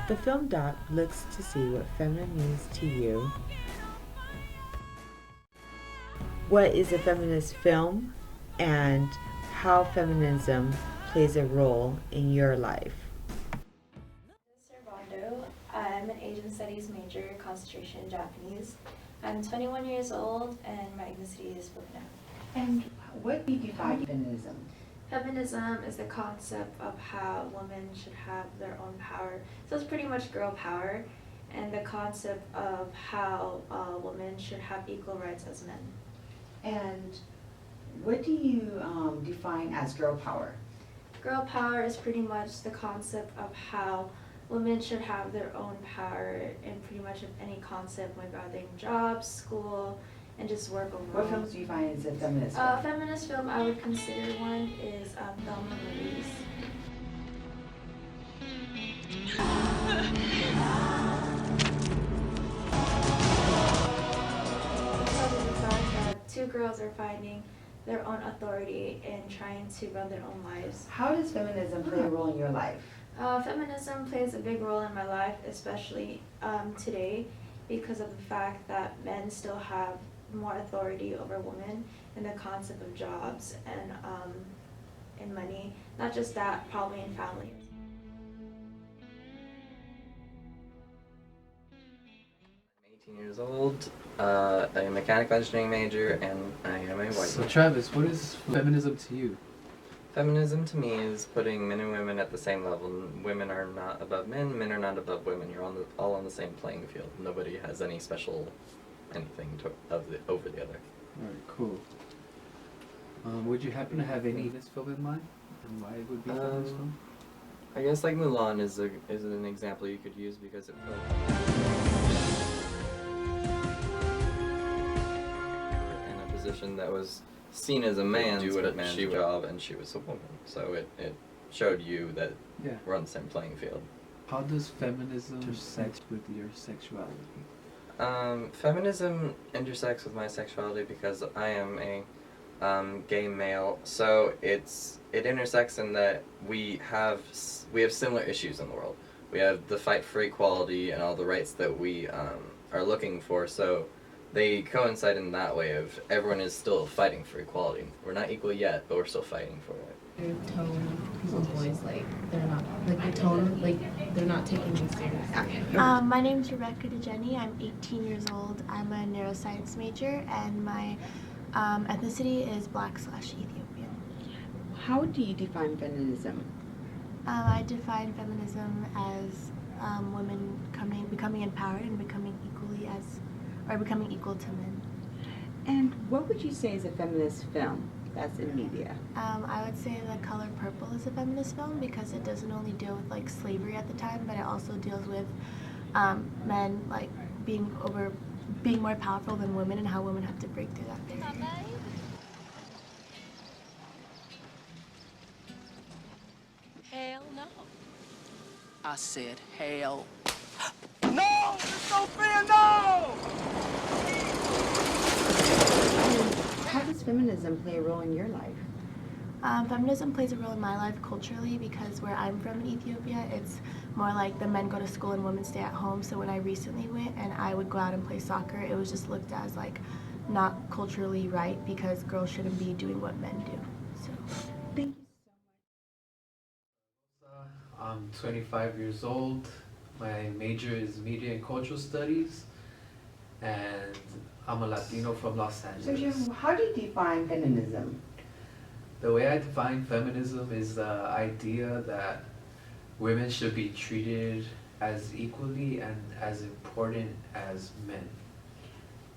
The film doc looks to see what feminine means to you. What is a feminist film and how feminism plays a role in your life? Servando. I'm an Asian Studies major, concentration in Japanese. I'm 21 years old and my ethnicity is Filipino. And what do you define feminism? Feminism is the concept of how women should have their own power. So it's pretty much girl power, and the concept of how women should have equal rights as men. And what do you define as girl power? Girl power is pretty much the concept of how women should have their own power in pretty much any concept regarding jobs, school, and just work overall. What films do you find as a feminist film? Feminist film I would consider one is Thelma and Louise. Because of the fact that two girls are finding their own authority and trying to run their own lives. How does feminism play a role in your life? Feminism plays a big role in my life, especially today, because of the fact that men still have more authority over women in the concept of jobs and money. Not just that, probably in family. I'm 18 years old, I'm a mechanical engineering major, and I am a white So man. Travis, what is feminism to you? Feminism to me is putting men and women at the same level. Women are not above men are not above women. You're all on the same playing field. Nobody has any special anything over the other. Alright, cool. Would you happen to have any of this film in mind? And why it would be feminist film? I guess like Mulan is an example you could use because it felt in a position that was seen as a man's job, and she was a woman. So it showed you that we're on the same playing field. How does feminism intersect with your sexuality? Feminism intersects with my sexuality because I am a gay male. So it intersects in that we have similar issues in the world. We have the fight for equality and all the rights that we are looking for. So they coincide in that way of everyone is still fighting for equality. We're not equal yet, but we're still fighting for it. Their tone, people's voice, like they're not, like the tone, like they're not taking me seriously. My name's Rebecca DeJenny. I'm 18 years old. I'm a neuroscience major, and my ethnicity is Black/Ethiopian. How do you define feminism? I define feminism as women becoming empowered and becoming equal to men. And what would you say is a feminist film that's in media? I would say The Color Purple is a feminist film because it doesn't only deal with like slavery at the time, but it also deals with men like being more powerful than women and how women have to break through that barrier. Hell no. I said hell. No! It's no fair, no! How does feminism play a role in your life? Feminism plays a role in my life culturally because where I'm from in Ethiopia, it's more like the men go to school and women stay at home. So when I recently went and I would go out and play soccer, it was just looked as like not culturally right because girls shouldn't be doing what men do. So Thank you so much. I'm 25 years old. My major is media and cultural studies, and I'm a Latino from Los Angeles. So how do you define feminism? The way I define feminism is the idea that women should be treated as equally and as important as men.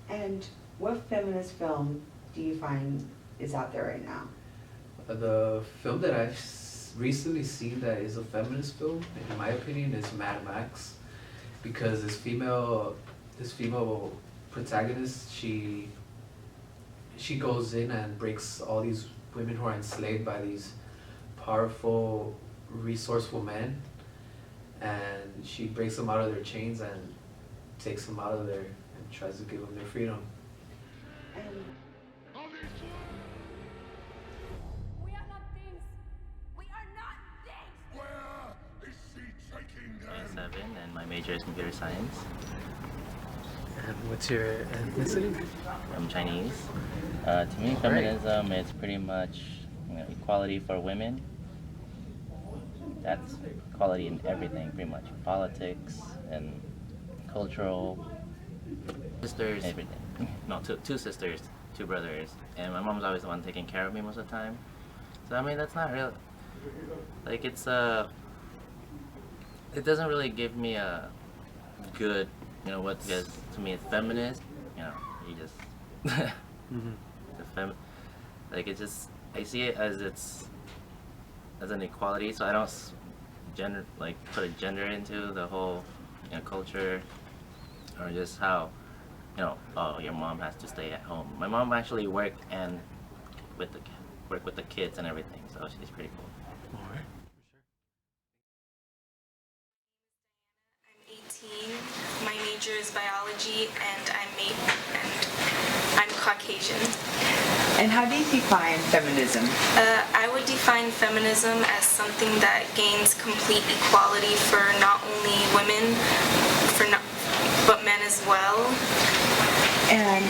And what feminist film do you find is out there right now? The film that I've recently seen that is a feminist film, in my opinion, is Mad Max, because this female protagonist, she goes in and breaks all these women who are enslaved by these powerful, resourceful men, and she breaks them out of their chains and takes them out of there and tries to give them their freedom. And We are not things. We are not things. Where is she taking them? 27 and major is computer science. And what's your ethnicity? I'm Chinese. To me, feminism is pretty much equality for women. That's equality in everything, pretty much. Politics and cultural. Sisters, everything. No, two sisters, two brothers. And my mom's always the one taking care of me most of the time. So, I mean, that's not real. Like, it doesn't really give me a good, what, because to me it's feminist, you just, like, it just, I see it as as an equality, so I don't put a gender into the whole, culture, or just how, oh, your mom has to stay at home. My mom actually worked and work with the kids and everything, so she's pretty cool. All right. I'm 18. My major is biology, and I'm Caucasian. And how do you define feminism? I would define feminism as something that gains complete equality for not only women, but men as well. And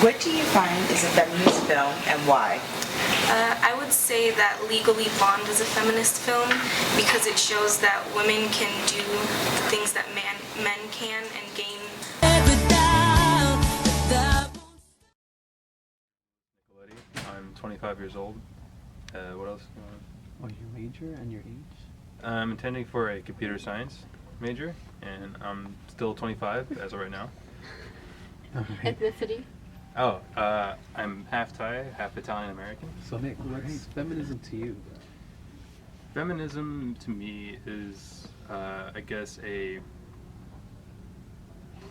what do you find is a feminist film and why? I would say that Legally Blonde is a feminist film because it shows that women can do the things that men can and gain. I'm 25 years old. What else? Your major and your age? I'm intending for a computer science major, and I'm still 25 as of right now. Ethnicity? Oh, I'm half Thai, half Italian American. So Nick, what's feminism to you? Feminism to me is, I guess, a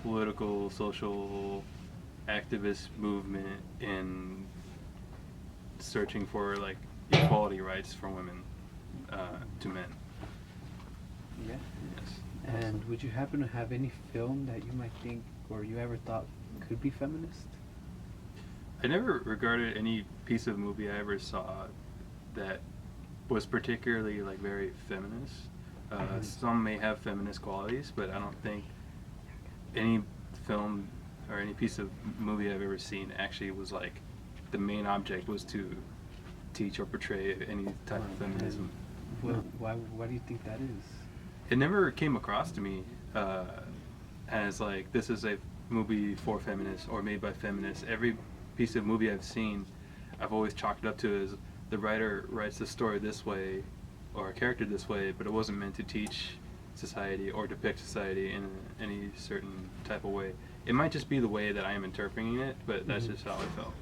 political, social, activist movement in searching for like equality rights for women to men. Yeah. Yes. And would you happen to have any film that you might think or you ever thought could be feminist? I never regarded any piece of movie I ever saw that was particularly like very feminist. Some may have feminist qualities, but I don't think any film or any piece of movie I've ever seen actually was like the main object was to teach or portray any type of feminism. Why do you think that is? It never came across to me as like this is a movie for feminists or made by feminists. Every piece of movie I've seen, I've always chalked it up to as the writer writes the story this way or a character this way, but it wasn't meant to teach society or depict society in any certain type of way. It might just be the way that I am interpreting it, but that's just how I felt.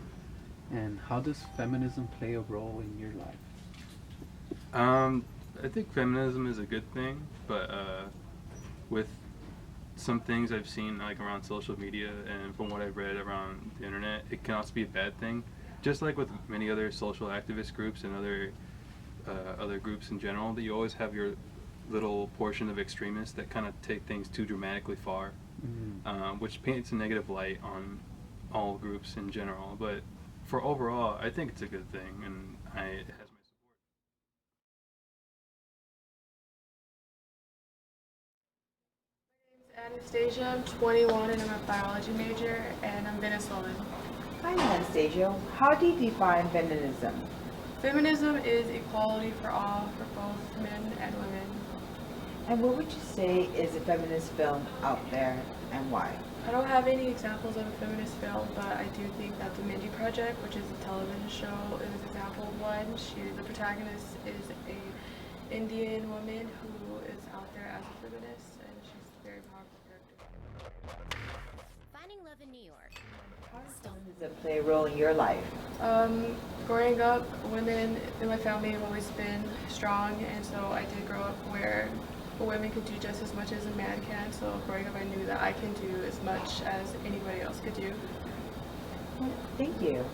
And how does feminism play a role in your life? I think feminism is a good thing, but with some things I've seen like around social media and from what I've read around the internet, it can also be a bad thing. Just like with many other social activist groups and other groups in general, that you always have your little portion of extremists that kind of take things too dramatically far, which paints a negative light on all groups in general. But for overall, I think it's a good thing, and it has my support. Anastasia, I'm 21 and I'm a biology major, and I'm Venezuelan. Hi Anastasia, how do you define feminism? Feminism is equality for all, for both men and women. And what would you say is a feminist film out there and why? I don't have any examples of a feminist film, but I do think that the Mindy Project, which is a television show, is an example of one. The protagonist is an Indian woman who is out there as a feminist, and she's a very powerful character. Finding love in New York. How does feminism play a role in your life? Growing up, women in my family have always been strong, and so I did grow up where women could do just as much as a man can. So growing up, I knew that I can do as much as anybody else could do. Thank you.